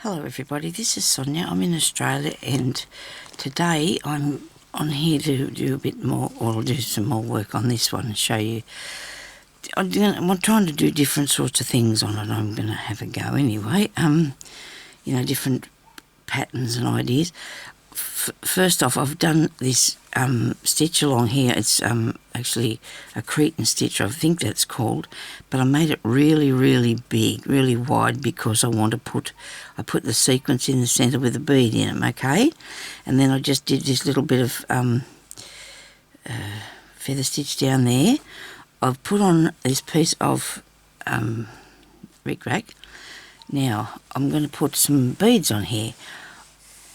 Hello everybody, this is Sonia. I'm in Australia and today I'm on here to do a bit more, or do some more work on this one and show you. I'm trying to do different sorts of things on it. I'm going to have a go anyway. Different patterns and ideas. First off, I've done this stitch along here. It's actually a Cretan stitch, I think that's called, but I made it really, really big, really wide because I put the sequence in the centre with a bead in it, okay? And then I just did this little bit of feather stitch down there. I've put on this piece of rickrack. Now I'm going to put some beads on here.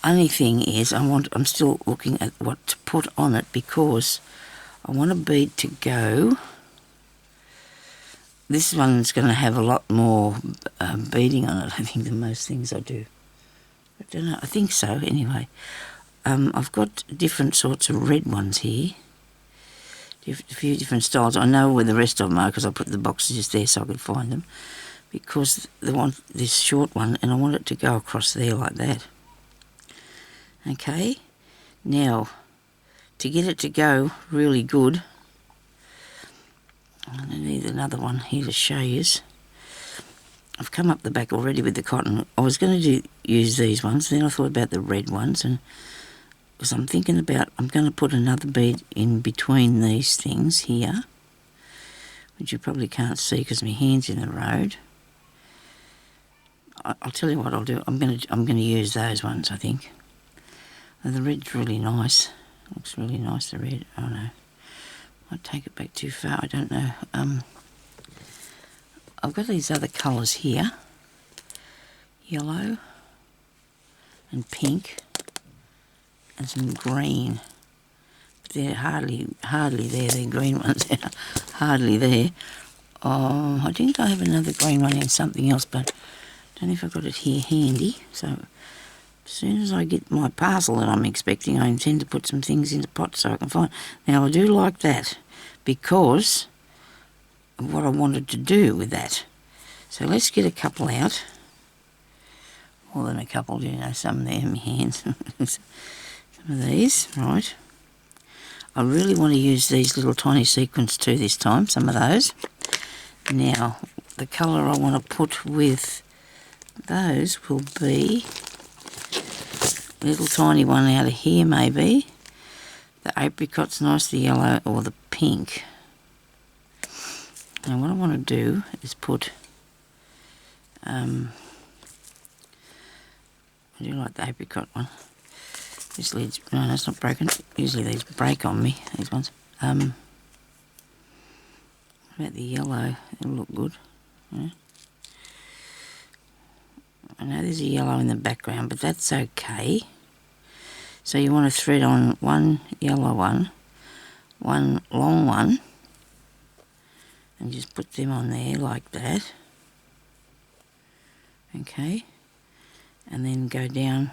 Only thing is I'm still looking at what to put on it because I want a bead to go. This one's going to have a lot more beading on it, I think, than most things I do. I don't know, I think so anyway. I've got different sorts of red ones here. A few different styles. I know where the rest of them are because I put the boxes just there so I could find them. Because they want this short one and I want it to go across there like that. Okay, now to get it to go really good, I need another one here to show you. I've come up the back already with the cotton. I was going to use these ones, then I thought about the red ones, and because I'm thinking about, I'm going to put another bead in between these things here, which you probably can't see because my hand's in the road. I'll tell you what I'll do. I'm going to use those ones, I think. And the red's really nice. Looks really nice, the red. Oh no, might take it back too far. I don't know. I've got these other colours here, yellow and pink and some green. But they're hardly there. They're green ones. They're hardly there. Oh, I think I have another green one in something else, but I don't know if I've got it here handy. So as soon as I get my parcel that I'm expecting, I intend to put some things into pots so I can find. Now I do like that because of what I wanted to do with that. So let's get a couple out. More than a couple, some there in my hands. Some of these, right. I really want to use these little tiny sequins too this time, some of those. Now, the colour I want to put with those will be a little tiny one out of here maybe. The apricot's nice, the yellow or the pink. Now what I want to do is put, I do like the apricot one. This leads, no, that's not broken. Usually these break on me, these ones. What about the yellow? It'll look good. Yeah. I know there's a yellow in the background, but that's okay. So you want to thread on one yellow one, one long one, and just put them on there like that. Okay. And then go down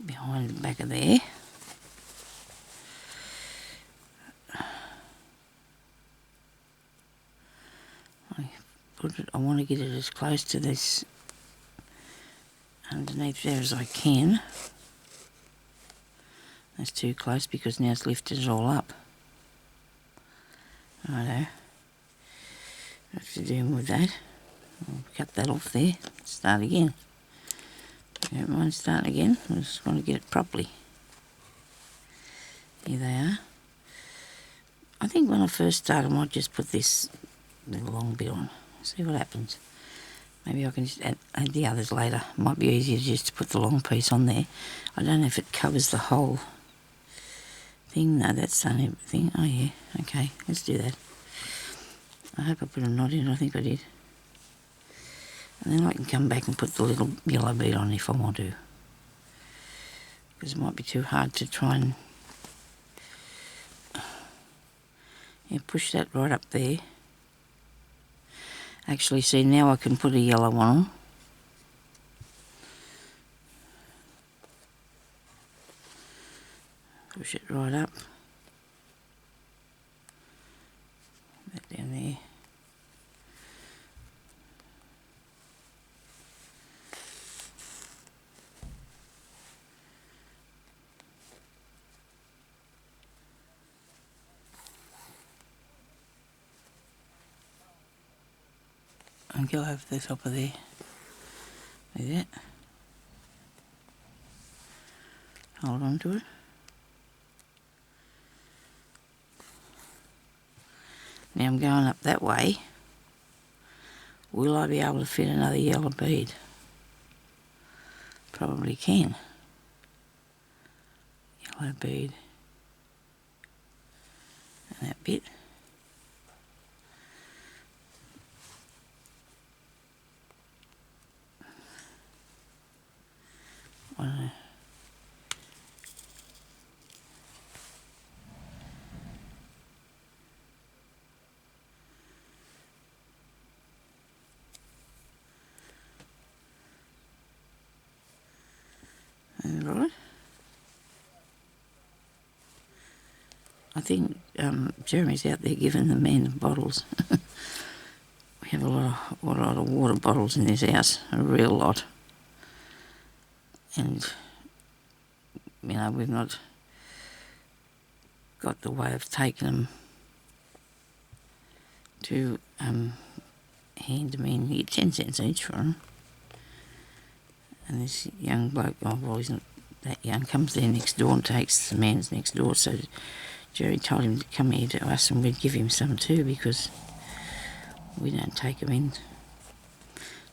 behind the back of there. I want to get it as close to this underneath there as I can. That's too close because now it's lifted it all up. Righto. Have to deal with that. I'll cut that off there. Start again. Don't mind starting again. I just want to get it properly. Here they are. I think when I first start I might just put this little long bit on. See what happens. Maybe I can just add the others later. Might be easier just to put the long piece on there. I don't know if it covers the whole thing. No, that's done everything. Oh yeah, okay, let's do that. I hope I put a knot in. I think I did. And then I can come back and put the little yellow bead on if I want to. Because it might be too hard to try and push that right up there. Actually, see, now I can put a yellow one on. Push it right up. That down there. and go over the top of there. Like that. Hold on to it. Now I'm going up that way. Will I be able to fit another yellow bead? Probably can. Yellow bead. And that bit. I don't know. Right. I think Jeremy's out there giving the men bottles. We have a lot of water bottles in this house, a real lot. And, you know, we've not got the way of taking them to hand them in. You get 10 cents each for them. And this young bloke, oh well, he's not that young, comes there next door and takes the man's next door. So Jerry told him to come here to us and we'd give him some too because we don't take them in.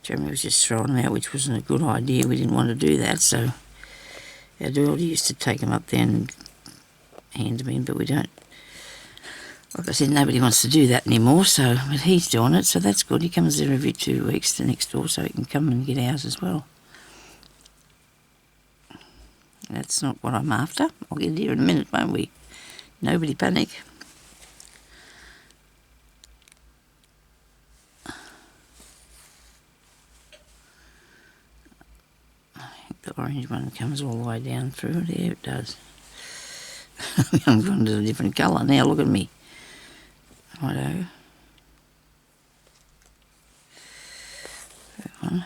Jeremy was just throwing them out, which wasn't a good idea. We didn't want to do that, so our daughter used to take them up there and hand them in, but we don't. Like I said, nobody wants to do that anymore, so but he's doing it, so that's good. He comes there every 2 weeks to next door so he can come and get ours as well. That's not what I'm after. I'll get here in a minute, won't we? Nobody panic. I think the orange one comes all the way down through. There it does. I'm going to a different colour now. Look at me. Righto. That one.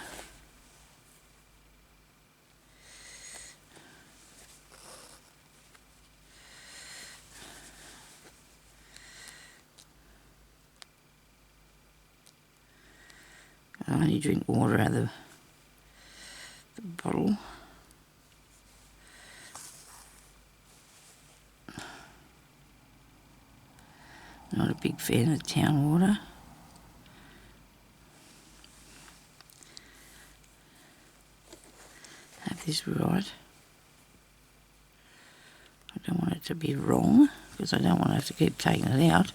I only drink water out of the bottle. Not a big fan of town water. Have this right. I don't want it to be wrong because I don't want to have to keep taking it out.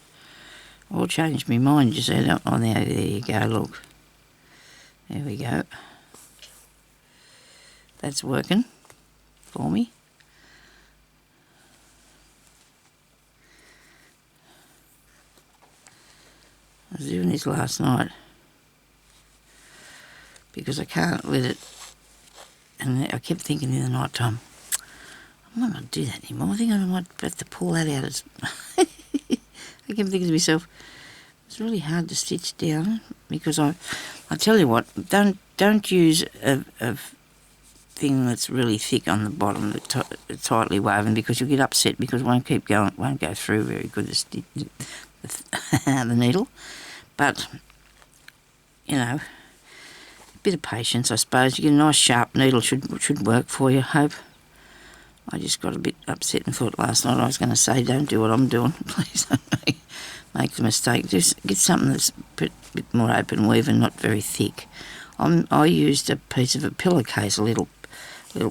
Or change my mind, you see. I don't, oh, there you go, look. There we go. That's working for me. I was doing this last night because I can't let it, and I kept thinking in the night time, I might not do that anymore. I think I might have to pull that out. I kept thinking to myself, it's really hard to stitch down because I tell you what, don't use a thing that's really thick on the bottom, tightly woven, because you'll get upset because it won't keep going, it won't go through very good, the needle. But, you know, a bit of patience, I suppose. You get a nice sharp needle, should work for you, I hope. I just got a bit upset and thought last night I was going to say, don't do what I'm doing. Please don't make the mistake. Just get something that's a bit more open weave and not very thick. I used a piece of a pillowcase, a little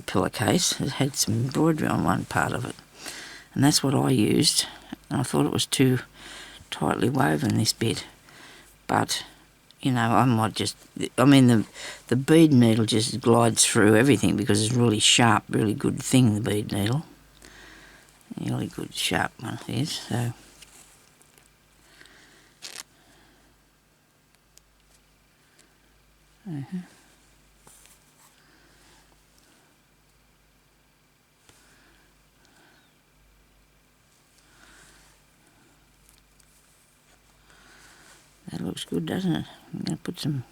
pillowcase. It had some embroidery on one part of it. And that's what I used. And I thought it was too tightly woven, this bit. But, you know, I might just... I mean, the bead needle just glides through everything because it's really sharp, really good thing, the bead needle. Really good, sharp one it is, so... That looks good, doesn't it? I'm going to put some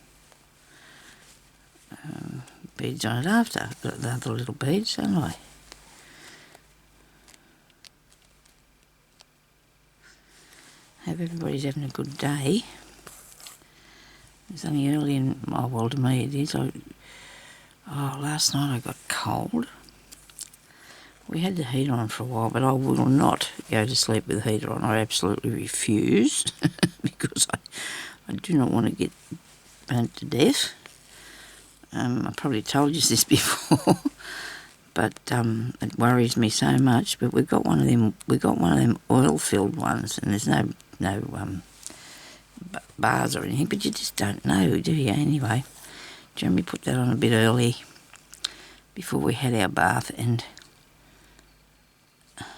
beads on it after. I've got the other little beads, haven't I? Hope everybody's having a good day. It's only early in, oh, well, to me it is. Last night I got cold. We had the heater on for a while, but I will not go to sleep with the heater on. I absolutely refuse because I do not want to get burnt to death. I probably told you this before, but it worries me so much. But we've got one of them. We got one of them oil-filled ones, and there's no bars or anything. But you just don't know, do you? Anyway, Jeremy put that on a bit early before we had our bath and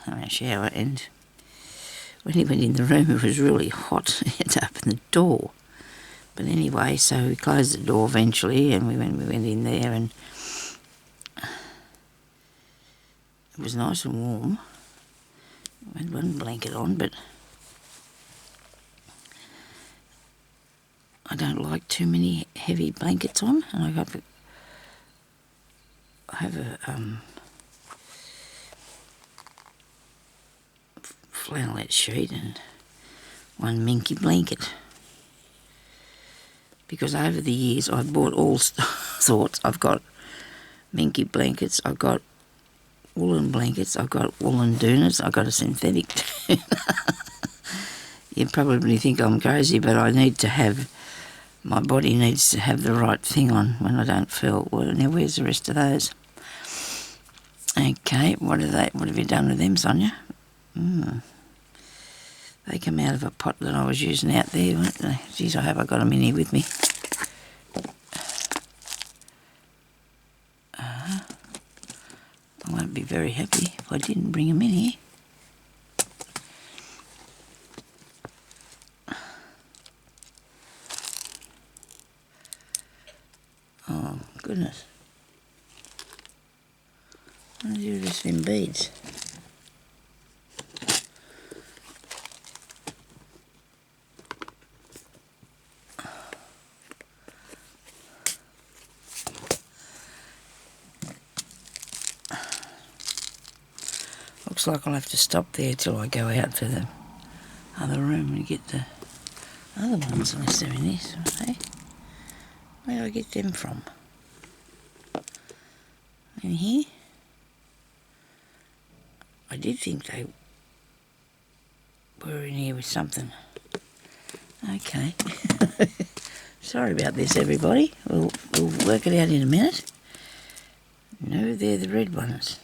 our shower, and when he went in the room it was really hot. He had to open the door, but anyway, so we closed the door eventually, and we went in there, and it was nice and warm. We had one blanket on, but I don't like too many heavy blankets on, and I have a flannelette sheet and one minky blanket, because over the years I've bought all sorts. I've got minky blankets, I've got woolen blankets, I've got woolen doonas, I've got a synthetic doona. You probably think I'm crazy, but I need to have, my body needs to have the right thing on when I don't feel well. Now where's the rest of those? Okay, what have you done with them, Sonia? They come out of a pot that I was using out there, weren't they? Geez, I hope I got them in here with me. I won't be very happy if I didn't bring them in here. Oh, goodness. What do I do with this in beads? Looks like I'll have to stop there till I go out to the other room and get the other ones, unless they're in this. Hey? Where do I get them from? In here? I did think they were in here with something. Okay. Sorry about this, everybody. We'll work it out in a minute. No, they're the red ones.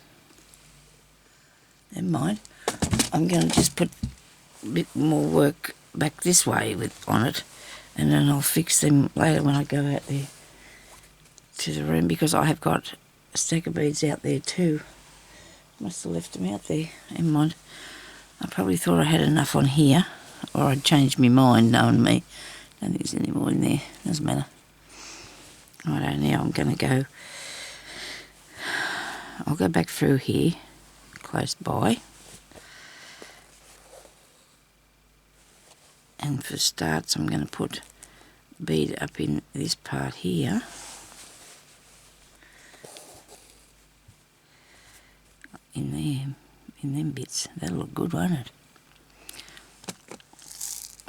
Never mind. I'm going to just put a bit more work back this way on it, and then I'll fix them later when I go out there to the room, because I have got a stack of beads out there too. Must have left them out there. Never mind. I probably thought I had enough on here, or I'd changed my mind, knowing me. Don't think there's any more in there. Doesn't matter. Righto, now I'm going to go. I'll go back through here, close by. And for starts, I'm going to put bead up in this part here. In there, in them bits. That'll look good, won't it?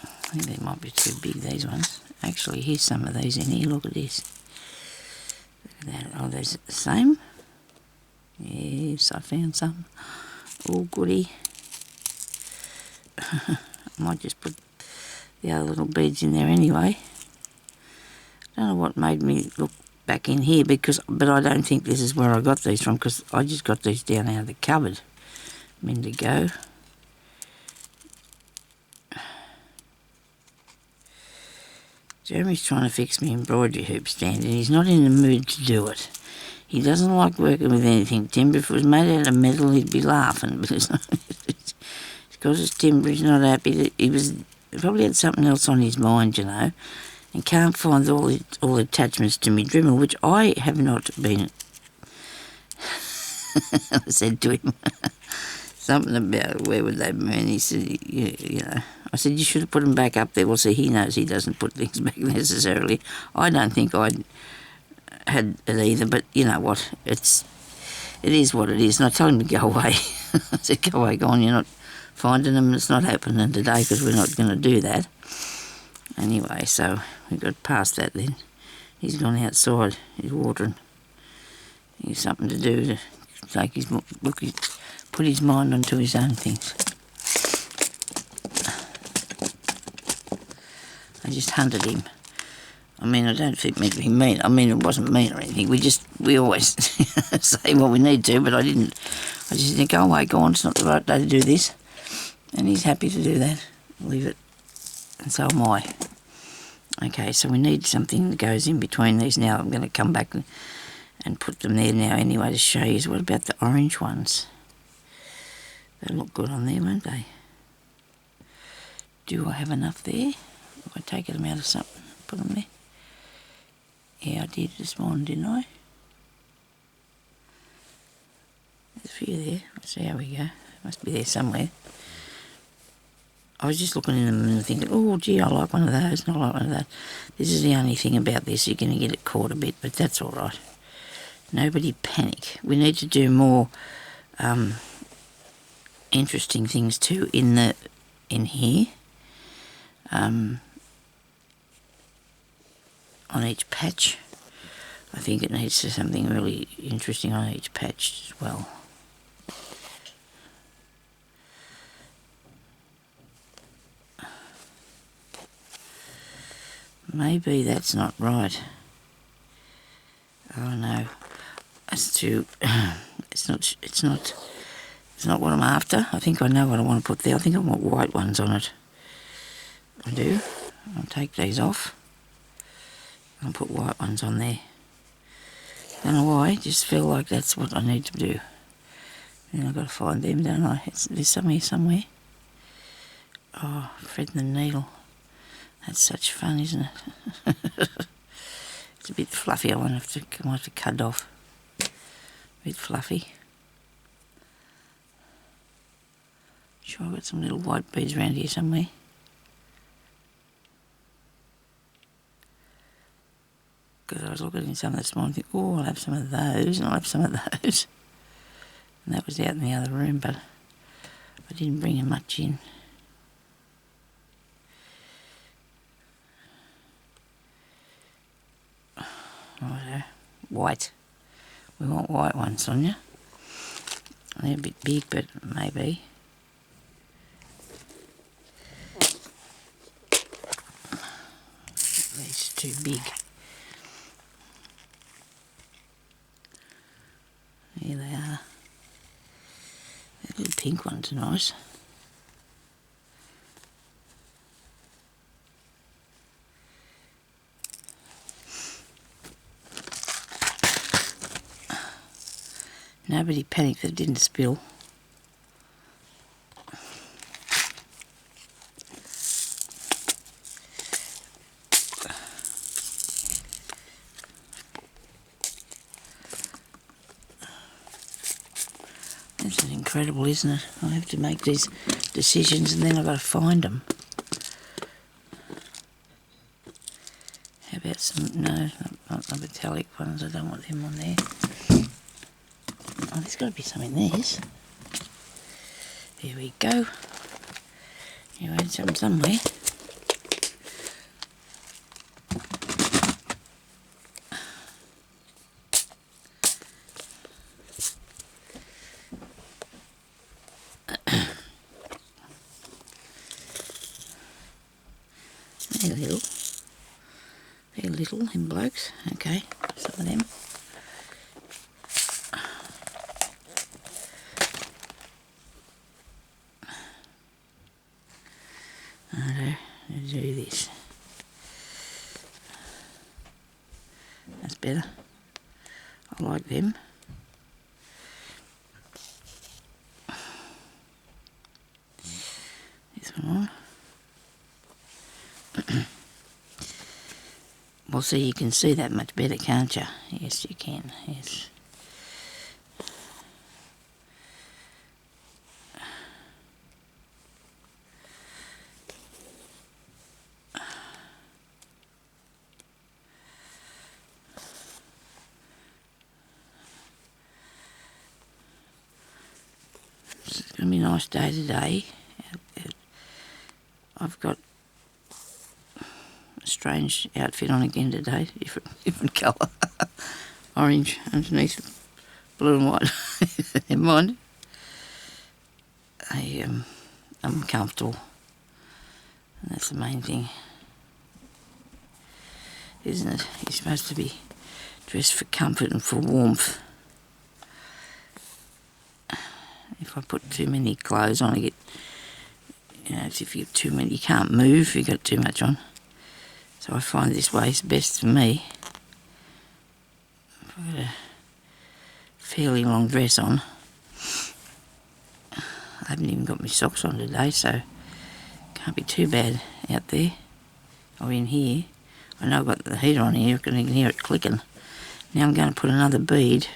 I think they might be too big, these ones. Actually, here's some of these in here. Look at this. Look at that. Oh, those the same? Yes, I found some. All goody. I might just put the other little beads in there anyway. I don't know what made me look back in here, but I don't think this is where I got these from, because I just got these down out of the cupboard a minute ago. Jeremy's trying to fix me embroidery hoop stand, and he's not in the mood to do it. He doesn't like working with anything timber. If it was made out of metal, he'd be laughing, but it's not. It's because it's timber, he's not happy. He probably had something else on his mind, you know, and can't find all the attachments to me Dremel, which I have not been. I said to him something about where would they be, and he said, you know, I said, you should have put them back up there. Well, see, he knows he doesn't put things back necessarily. I don't think I had it either, but you know what, it is what it is. And I told him to go away. I said, go on, you're not finding them, it's not happening today, because we're not going to do that. Anyway, so we got past that then. He's gone outside, he's watering. He's something to do to take his look, put his mind onto his own things. I just hunted him. I mean, I don't think meant to be mean. I mean, it wasn't mean or anything. We always say what we need to, but I didn't. I just think, go away, go on, it's not the right day to do this. And he's happy to do that. Leave it. And so am I. Okay, so we need something that goes in between these now. I'm going to come back and put them there now anyway to show you. What about the orange ones? They look good on there, won't they? Do I have enough there? Have I taken them out of something? Put them there? Yeah, I did this morning, didn't I? There's a few there. Let's see how we go. Must be there somewhere. I was just looking in them and thinking, oh, gee, I like one of those, and I like one of those. This is the only thing about this. You're going to get it caught a bit, but that's all right. Nobody panic. We need to do more interesting things too in here. On each patch. I think it needs to something really interesting on each patch as well. Maybe that's not right. Oh no, it's not what I'm after. I think I know what I want to put there. I think I want white ones on it. I do. I'll take these off. I'll put white ones on there. Don't know why, just feel like that's what I need to do. And I've got to find them, don't I? There's some here somewhere. Oh, threading the needle. That's such fun, isn't it? It's a bit fluffy. I might have to cut it off. A bit fluffy. Sure, I've got some little white beads around here somewhere. Because I was looking at some this morning and think, oh, I'll have some of those, and I'll have some of those. And that was out in the other room, but I didn't bring them much in. Righto. White. We want white ones, Sonia. They're a bit big, but maybe. These too big. Here they are. The little pink ones are nice. Nobody panicked that it didn't spill. This is incredible, isn't it? I have to make these decisions and then I've got to find them. How about some, no, not the metallic ones, I don't want them on there. Oh, there's got to be some in these. There we go. You had some somewhere. They're little, them blokes. Okay, some of them. Let's do this. That's better. I like them. This one on. Well, see, you can see that much better, can't you? Yes, you can, yes. It's going to be a nice day today. I've got strange outfit on again today, different colour. Orange underneath, blue and white. Never mind. I'm comfortable, and that's the main thing, isn't it? You're supposed to be dressed for comfort and for warmth. If I put too many clothes on, I get, it's if you have too many, you can't move if you've got too much on. So I find this way is best for me. If I've got a fairly long dress on, I haven't even got my socks on today, so can't be too bad out there or in here. I know I've got the heater on here, I can hear it clicking. Now I'm going to put another bead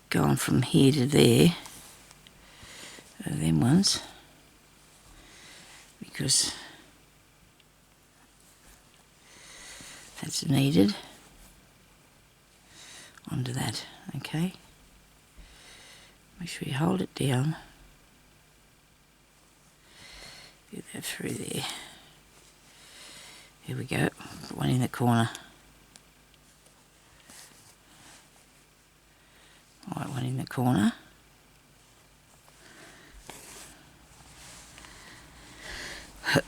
going from here to there, them ones, because that's needed onto that, okay? Make sure you hold it down. Get that through there. Here we go, put one in the corner. Right, one in the corner. I'll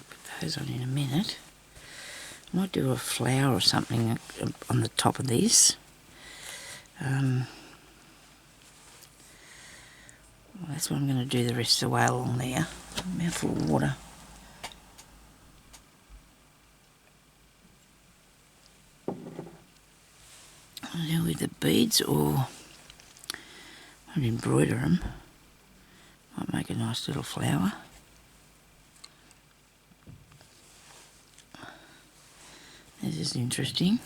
put those on in a minute. I might do a flower or something on the top of this. Well, that's what I'm going to do the rest of the way along there. A mouthful of water. I'll do with the beads, or I'll embroider them. Might make a nice little flower. This is interesting,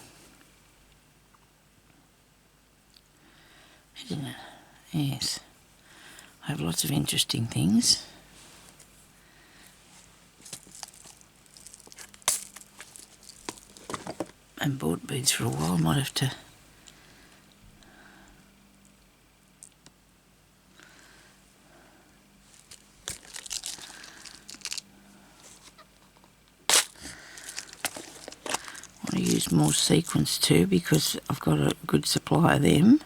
isn't it? Yes. I have lots of interesting things. I haven't bought beads for a while, I might have to use more sequins too, because I've got a good supply of them.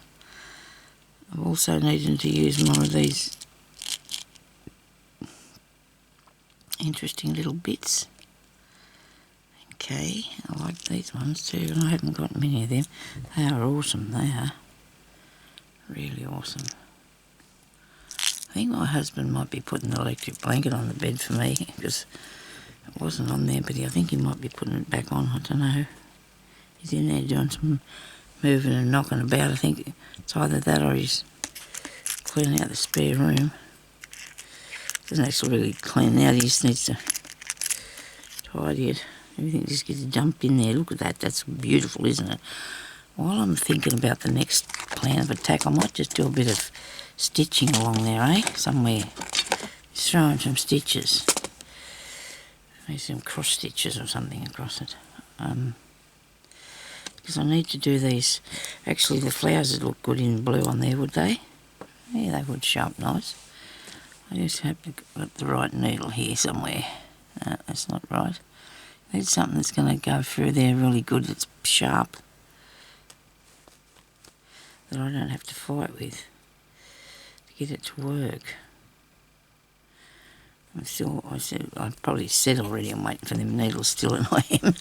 I'm also needing to use more of these interesting little bits. Okay, I like these ones too, and I haven't got many of them. They are awesome, they are. Really awesome. I think my husband might be putting the electric blanket on the bed for me, because it wasn't on there, but I think he might be putting it back on, I don't know. He's in there doing some moving and knocking about. I think it's either that or he's cleaning out the spare room. Doesn't actually really clean out, he just needs to tidy it. Everything just gets dumped in there. Look at that, that's beautiful, isn't it? While I'm thinking about the next plan of attack, I might just do a bit of stitching along there, eh? Somewhere. Just throw in some stitches. Maybe some cross stitches or something across it. Because I need to do these. Actually, the flowers would look good in blue on there, would they? Yeah, they would show up nice. I just have to get the right needle here somewhere. No, that's not right. I need something that's going to go through there really good, that's sharp, that I don't have to fight with to get it to work. I probably said already I'm waiting for them needles still, and I am.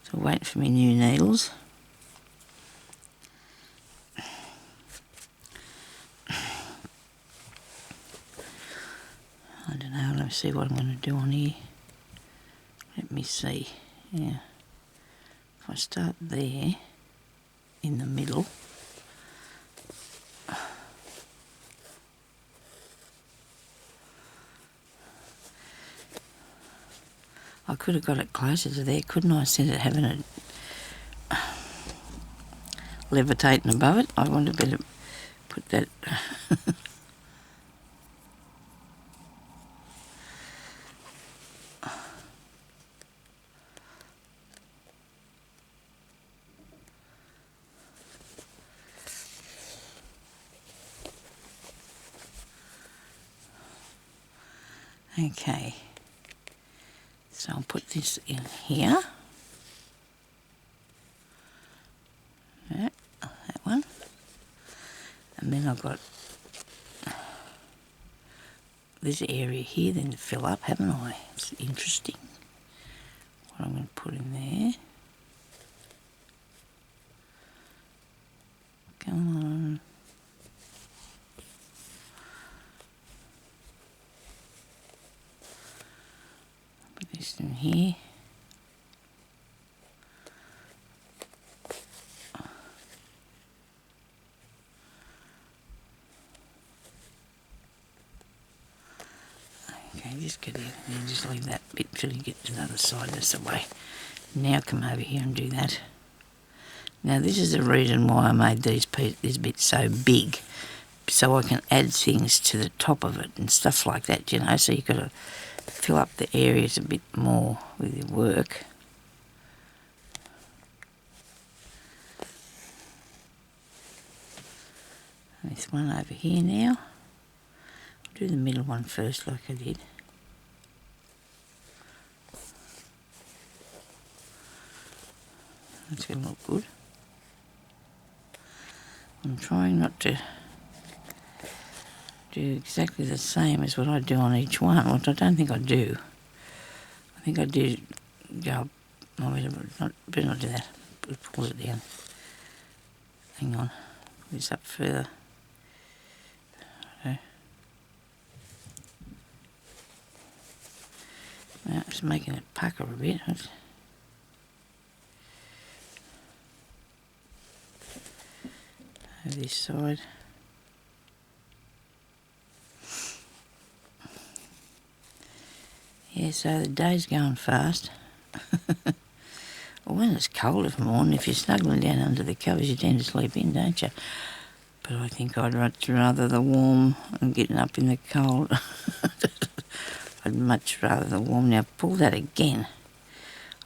So waiting for me new needles. I don't know, let me see what I'm going to do on here. Let me see, yeah. If I start there, in the middle, I could have got it closer to there, couldn't I, instead of having it levitating above it? I want to better put that... Okay, so I'll put this in here. Yeah, that one. And then I've got this area here then to fill up, haven't I? It's interesting what I'm going to put in there. Come on. Put this in here. Okay, just get in and just leave that bit till you get to the other side. That's the way. Now come over here and do that. Now this is the reason why I made this bit so big, so I can add things to the top of it and stuff like that, you know, so you've got to fill up the areas a bit more with your work. This one over here now. I'll do the middle one first like I did. That's going to look good. I'm trying not to do exactly the same as what I do on each one, which I don't think I do. I think I do go, better not do that. Pull it down. Hang on, put this up further. Okay. Now it's making it pucker a bit. Over this side. Yeah, so the day's going fast. Well, when it's cold in the morning, if you're snuggling down under the covers, you tend to sleep in, don't you? But I think I'd much rather the warm and getting up in the cold. I'd much rather the warm. Now pull that again.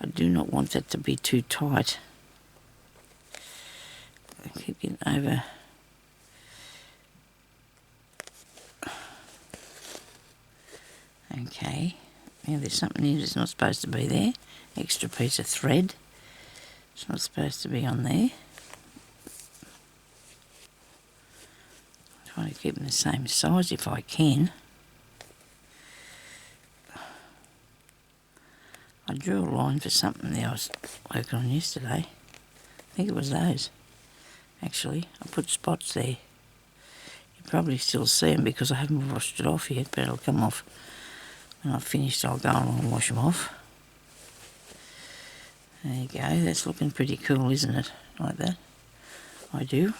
I do not want that to be too tight. I keep getting over. Okay. Now there's something here that's not supposed to be there. Extra piece of thread. It's not supposed to be on there. I'm trying to keep them the same size if I can. I drew a line for something that I was working on yesterday. I think it was those. Actually, I put spots there. You probably still see them because I haven't washed it off yet, but it'll come off. When I've finished, I'll go on and wash them off. There you go, that's looking pretty cool, isn't it? Like that. I do.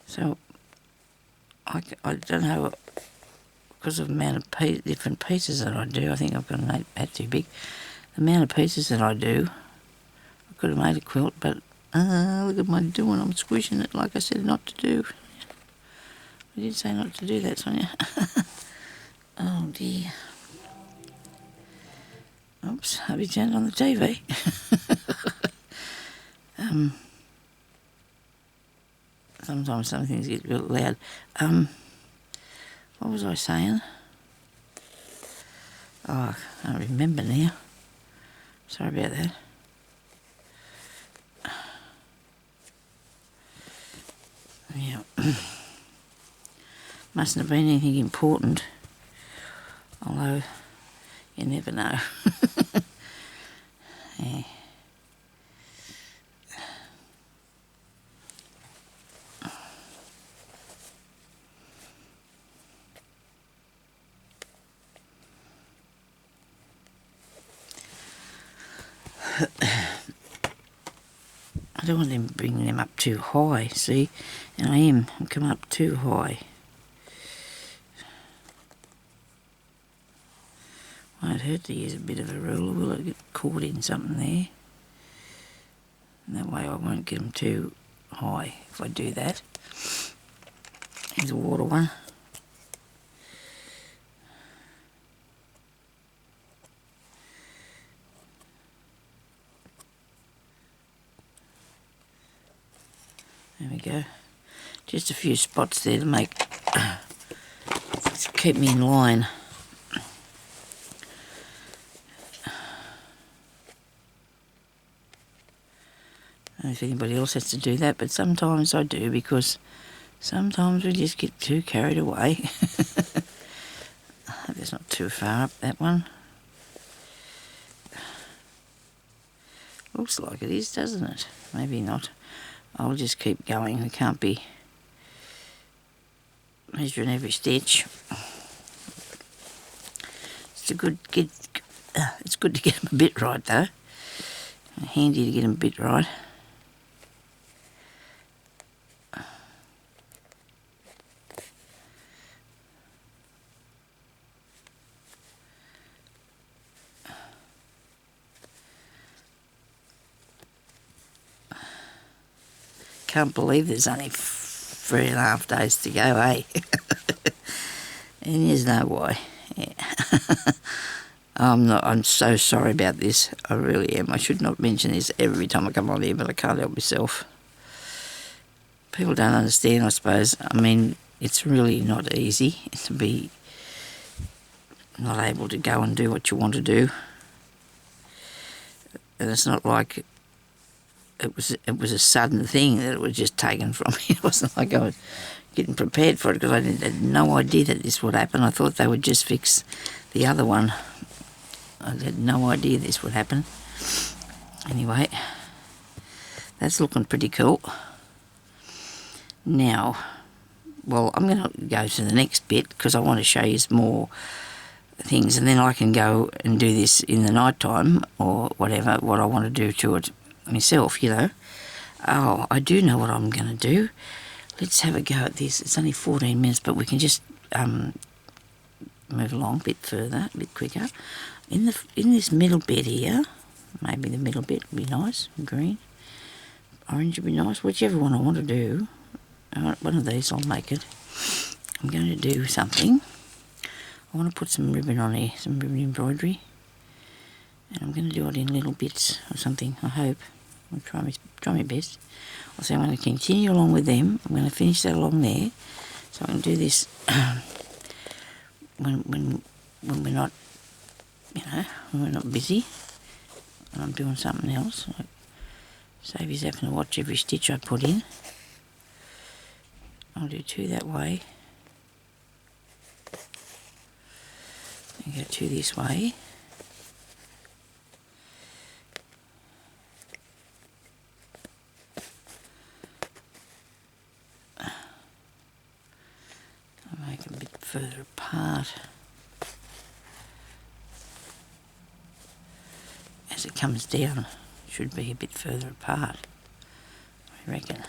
So, I don't know, because of the amount of different pieces that I do, I think I've got to make that too big. The amount of pieces that I do, I could have made a quilt, but look at my doing, I'm squishing it like I said not to do. I did say not to do that, Sonia. Oh dear. Oops, I'll be turned on the TV. Sometimes some things get a bit loud. What was I saying? Oh, I can't remember now. Sorry about that. Yeah. Mustn't have been anything important. Although, you never know. Yeah. I don't want them bringing them up too high, see? And I'm coming up too high. Won't hurt to use a bit of a ruler, will it? Get caught in something there. And that way I won't get them too high if I do that. Here's a water one. go. Just a few spots there to make, to keep me in line. I don't know if anybody else has to do that, but sometimes I do, because sometimes we just get too carried away. I hope it's not too far up, that one. Looks like it is, doesn't it? Maybe not. I'll just keep going. We can't be measuring every stitch. It's good to get them a bit right, though. Handy to get them a bit right. Can't believe there's only 3.5 days to go, eh? And there's no why. Yeah. I'm so sorry about this. I really am. I should not mention this every time I come on here, but I can't help myself. People don't understand, I suppose. I mean, it's really not easy to be not able to go and do what you want to do. And it's not like it was a sudden thing that it was just taken from me. It wasn't like I was getting prepared for it, because I had no idea that this would happen. I thought they would just fix the other one. I had no idea this would happen. Anyway, that's looking pretty cool. Now, well, I'm going to go to the next bit, because I want to show you some more things, and then I can go and do this in the night time or whatever, what I want to do to it myself, you know. Oh, I do know what I'm going to do. Let's have a go at this. It's only 14 minutes, but we can just move along a bit further, a bit quicker. In this middle bit here, maybe the middle bit would be nice, green. Orange would be nice, whichever one I want to do. One of these I'll make it. I'm going to do something. I want to put some ribbon on here, some ribbon embroidery. And I'm going to do it in little bits or something, I hope. I'll try my best. So I'm going to continue along with them. I'm going to finish that along there. So I can do this when we're not, you know, when we're not busy. And I'm doing something else. Like, save you having to watch every stitch I put in. I'll do 2 that way. And go 2 this way. I'll make them a bit further apart. As it comes down, it should be a bit further apart, I reckon.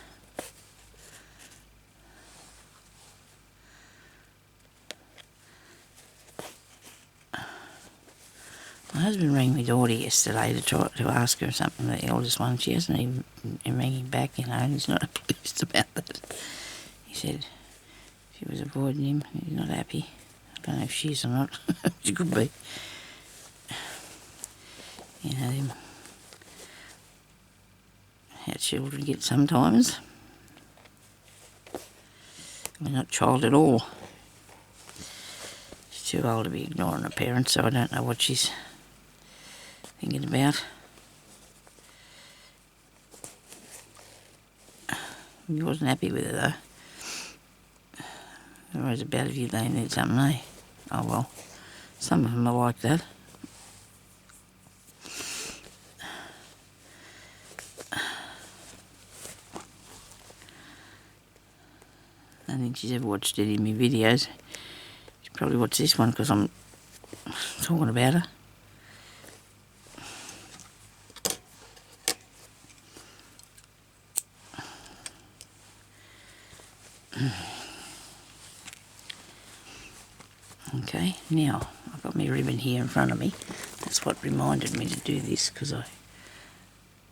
My husband rang my daughter yesterday to ask her something, the eldest one. She hasn't even been ringing back, you know, and he's not pleased about that. He said she was avoiding him. He's not happy. I don't know if she is or not. She could be. You know, how children get sometimes. We're not child at all. She's too old to be ignoring her parents, so I don't know what she's thinking about. He wasn't happy with her though. Otherwise about if you they need something, eh? Oh well, some of them are like that. I don't think she's ever watched any of my videos. She probably watched this one because I'm talking about her. Okay, now I've got my ribbon here in front of me. That's what reminded me to do this, because I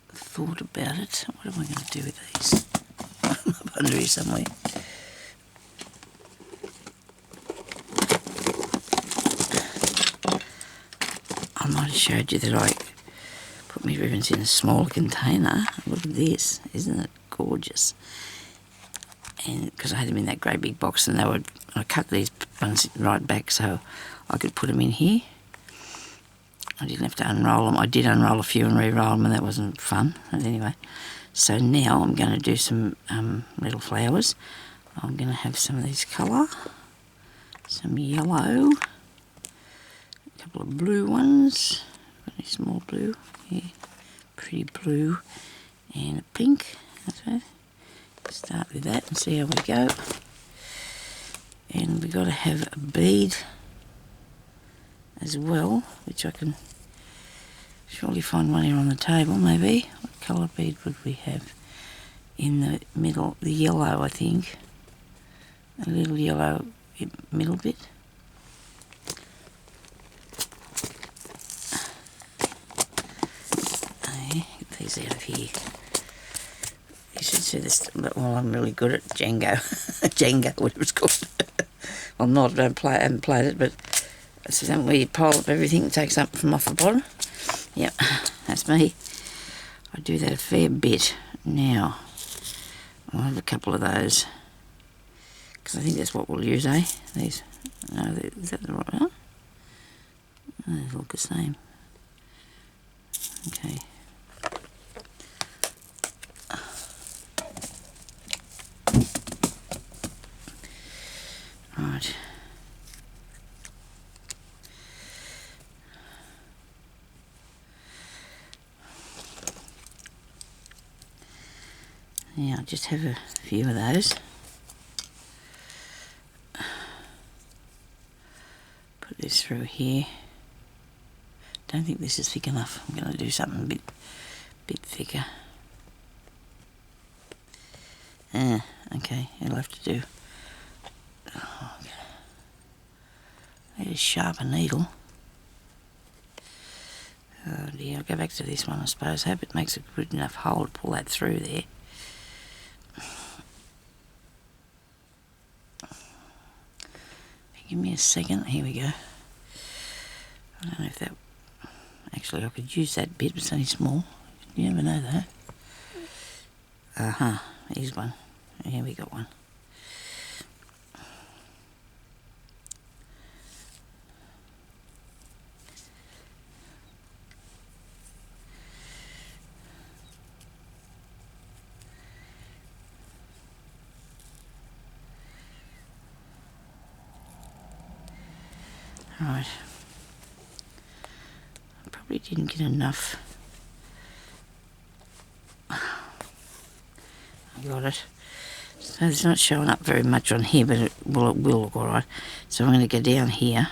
thought about it. What am I going to do with these? Up under here somewhere. I might have showed you that I put my ribbons in a smaller container. Look at this, isn't it gorgeous? and because I had them in that great big box, and I cut these ones right back so I could put them in here. I didn't have to unroll them. I did unroll a few and re-roll them, and that wasn't fun. But anyway, so now I'm going to do some little flowers. I'm going to have some of this colour, some yellow, a couple of blue ones, very small blue, yeah, pretty blue, and a pink. Okay. Start with that and see how we go. And we've got to have a bead as well, which I can surely find one here on the table, maybe. What colour bead would we have in the middle? The yellow, I think. A little yellow middle bit. Okay, get these out of here. You should see this. Well, I'm really good at Django. Django, whatever it's called. Well, I'm not, I haven't played it, but it's something where you pile up everything and take something from off the bottom. Yep, that's me. I do that a fair bit. Now, I'll have a couple of those, because I think that's what we'll use, eh? These. No, is that the right one? Oh, they look the same. Okay. Right. Now, I'll just have a few of those. Put this through here. Don't think this is thick enough. I'm going to do something a bit thicker. Okay, it'll have to do. Oh, okay. I need a sharper needle. Oh dear, I'll go back to this one, I suppose. I hope it makes a good enough hole to pull that through there. Give me a second. Here we go. I don't know if that... Actually, I could use that bit, but it's only small. You never know, though. Here's one. Here we got one. Right. I probably didn't get enough. I got it. So it's not showing up very much on here, but it will look alright. So I'm going to go down here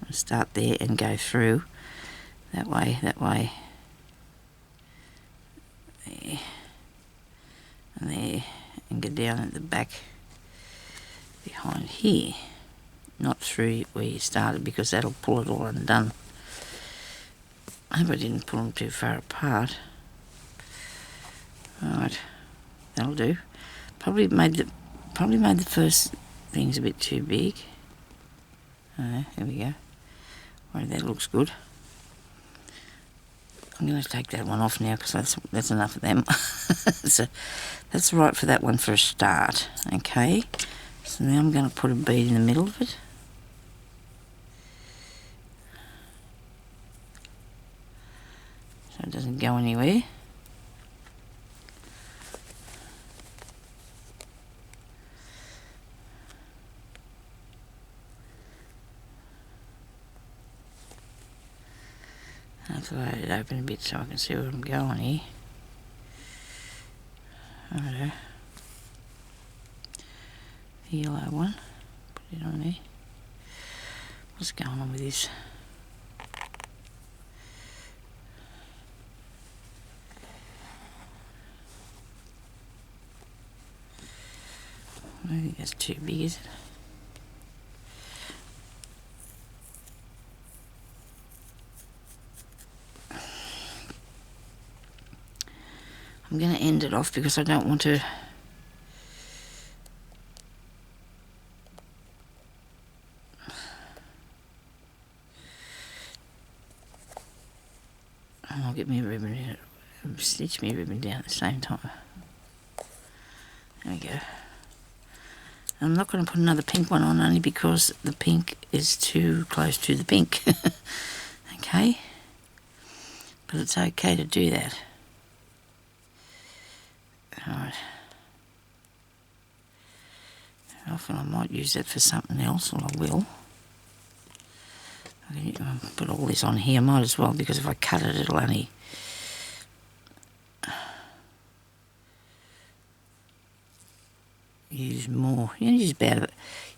and start there and go through that way, there, and there, and go down at the back behind here. Not through where you started, because that'll pull it all undone. I hope I didn't pull them too far apart. Alright, that'll do. Probably made the first things a bit too big. There we go. Right, that looks good. I'm going to take that one off now, because that's enough of them. So that's right for that one for a start. Okay, so now I'm going to put a bead in the middle of it. So it doesn't go anywhere. I have to load it open a bit so I can see where I'm going here. Righto. The yellow one. Put it on there. What's going on with this? I don't think that's too big, is it? I'm going to end it off because I don't want to... And I'll get me ribbon in it, stitch me ribbon down at the same time. There we go. I'm not going to put another pink one on only because the pink is too close to the pink. Okay, but it's okay to do that. Alright. Often I might use that for something else, or I will. I can put all this on here, might as well, because if I cut it, it'll only... use more. You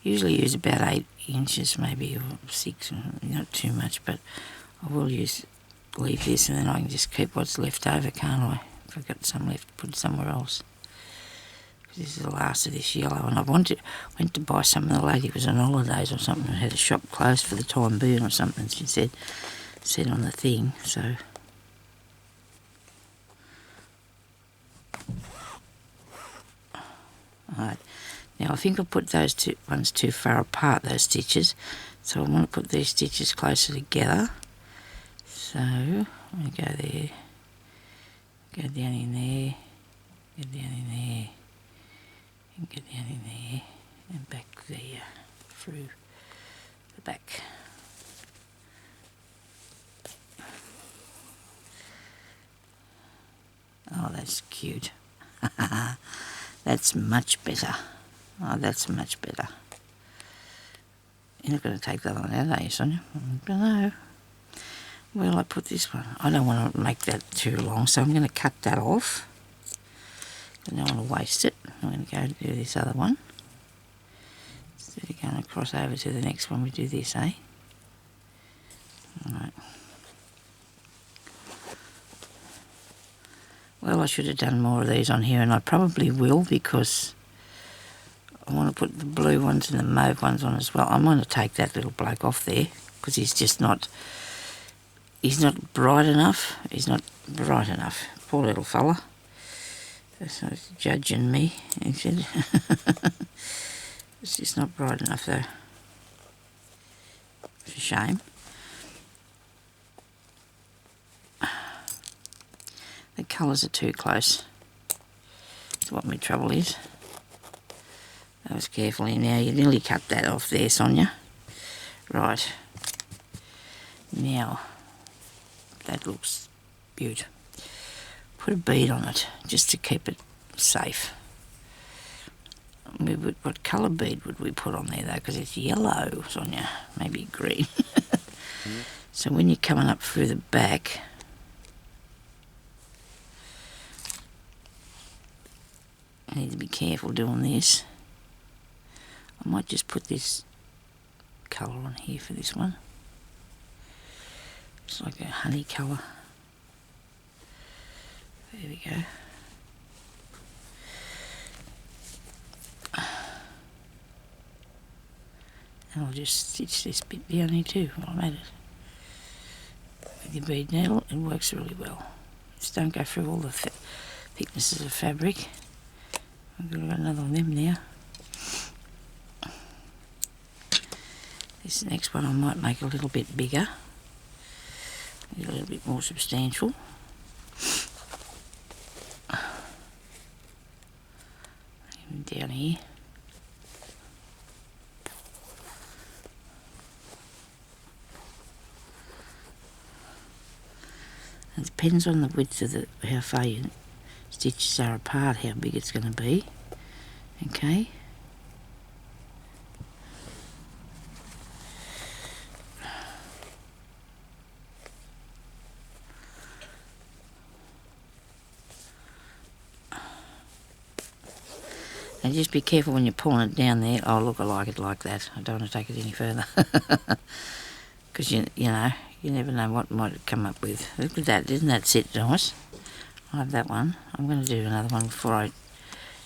usually use about 8 inches, maybe, or 6, not too much, but I will leave this, and then I can just keep what's left over, can't I? If I've got some left, put it somewhere else. This is the last of this yellow, and I went to buy some, and the lady was on holidays or something and had a shop closed for the time being or something, she said on the thing, so... Alright, now I think I put those two ones too far apart, those stitches, so I want to put these stitches closer together. So, I go there, go down in there, go down in there, and go down in there, and back there, through the back. Oh, that's cute. That's much better. Oh, that's much better. You're not going to take that one out, are you, Sonia? I don't know. Where will I put this one? I don't want to make that too long, so I'm going to cut that off. I don't want to waste it. I'm going to go and do this other one. Instead of going across over to the next one, we do this, eh? Alright. Well, I should have done more of these on here, and I probably will, because I want to put the blue ones and the mauve ones on as well. I'm going to take that little bloke off there, because he's not bright enough. He's not bright enough. Poor little fella. That's not judging me, he said. It's just not bright enough, though. It's a shame. The colours are too close. That's what my trouble is. That was carefully. Now, you nearly cut that off there, Sonia. Right. Now, that looks beautiful. Put a bead on it, just to keep it safe. What colour bead would we put on there, though? Because it's yellow, Sonia. Maybe green. So when you're coming up through the back... I need to be careful doing this. I might just put this colour on here for this one. It's like a honey colour. There we go. And I'll just stitch this bit down here too while I'm at it. With your bead needle, it works really well. Just don't go through all the thicknesses of fabric. I've got another one of them now. This next one I might make a little bit bigger. A little bit more substantial. Even down here. It depends on the width of how far your stitches are apart, how big it's going to be. Okay. And just be careful when you're pulling it down there. Oh, look, I like it like that. I don't want to take it any further. Because, you know, you never know what might come up with. Look at that. Isn't that set nice? I have that one. I'm going to do another one before I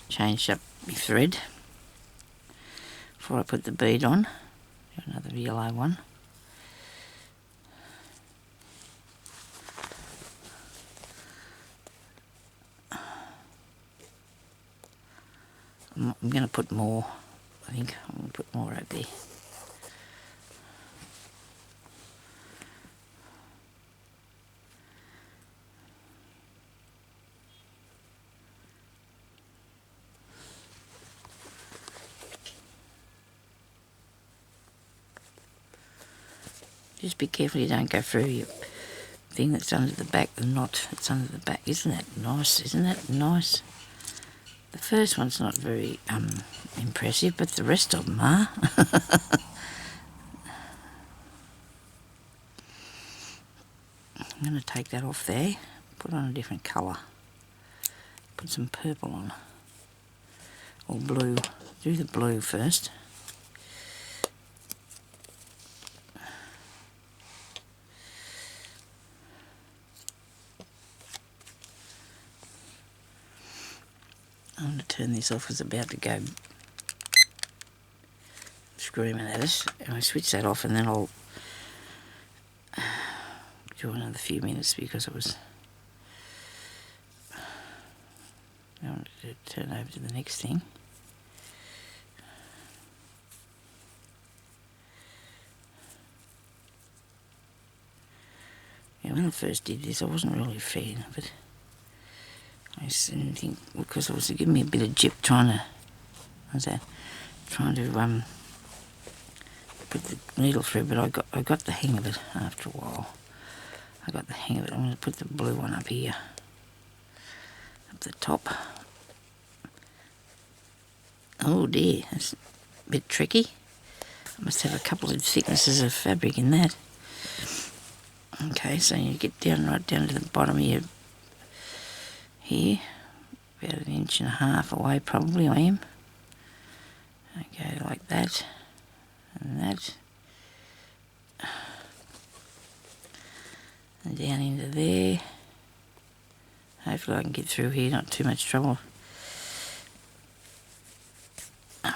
change up my thread. Before I put the bead on. Do another yellow one. I'm going to put more, I think. I'm going to put more out there. Just be careful you don't go through your thing that's under the back, the knot that's under the back. Isn't that nice? Isn't that nice? The first one's not very impressive, but the rest of them are. I'm going to take that off there, put on a different colour. Put some purple on, or blue. Do the blue first. I'm going to turn this off because it's about to go screaming at us. And I switch that off, and then I'll do another few minutes because it was... I want to turn over to the next thing. Yeah, when I first did this, I wasn't really a fan of it. I just didn't think, because it was giving me a bit of jip trying to put the needle through, but I got the hang of it after a while. I got the hang of it. I'm going to put the blue one up here, up the top. Oh dear, that's a bit tricky. I must have a couple of thicknesses of fabric in that. Okay, so you get down right down to the bottom here, about 1.5 inches away probably I am. Okay, like that, and that, and down into there. Hopefully I can get through here, not too much trouble.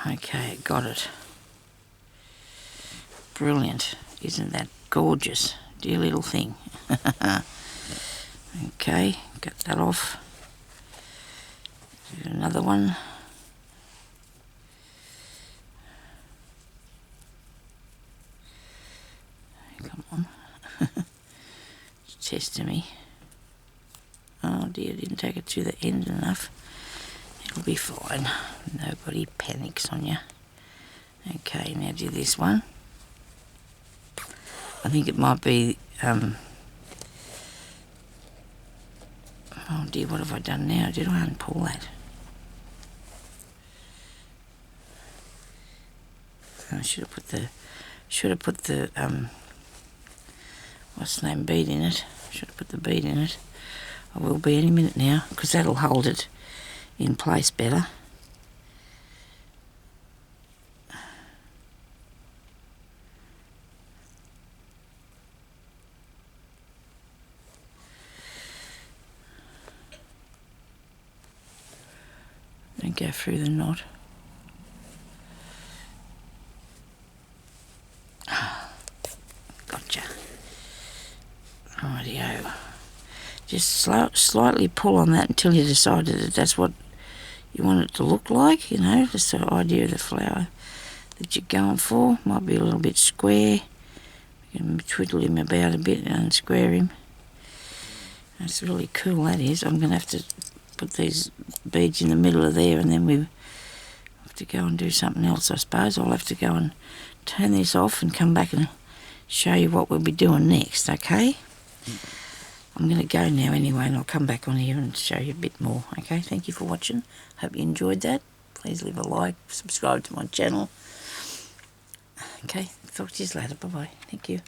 Okay, got it. Brilliant. Isn't that gorgeous? Dear little thing. Okay, got that off. Do another one. Come on. It's testing me. Oh dear, didn't take it to the end enough. It'll be fine. Nobody panics on you. Okay, now do this one. I think it might be... oh dear, what have I done now? Did I unpull that? I should have put the what's the name, bead in it. Should have put the bead in it. I will be any minute now, because that'll hold it in place better. And go through the knot. Gotcha. Rightio. Just slightly pull on that until you decided that that's what you want it to look like, you know, just the idea of the flower that you're going for. Might be a little bit square. You can twiddle him about a bit and square him. That's really cool, that is. I'm going to have to put these beads in the middle of there, and then we have to go and do something else, I suppose. I'll have to go and turn this off and come back and show you what we'll be doing next, okay? I'm going to go now anyway, and I'll come back on here and show you a bit more, okay? Thank you for watching. Hope you enjoyed that. Please leave a like, subscribe to my channel. Okay, talk to you later. Bye-bye. Thank you.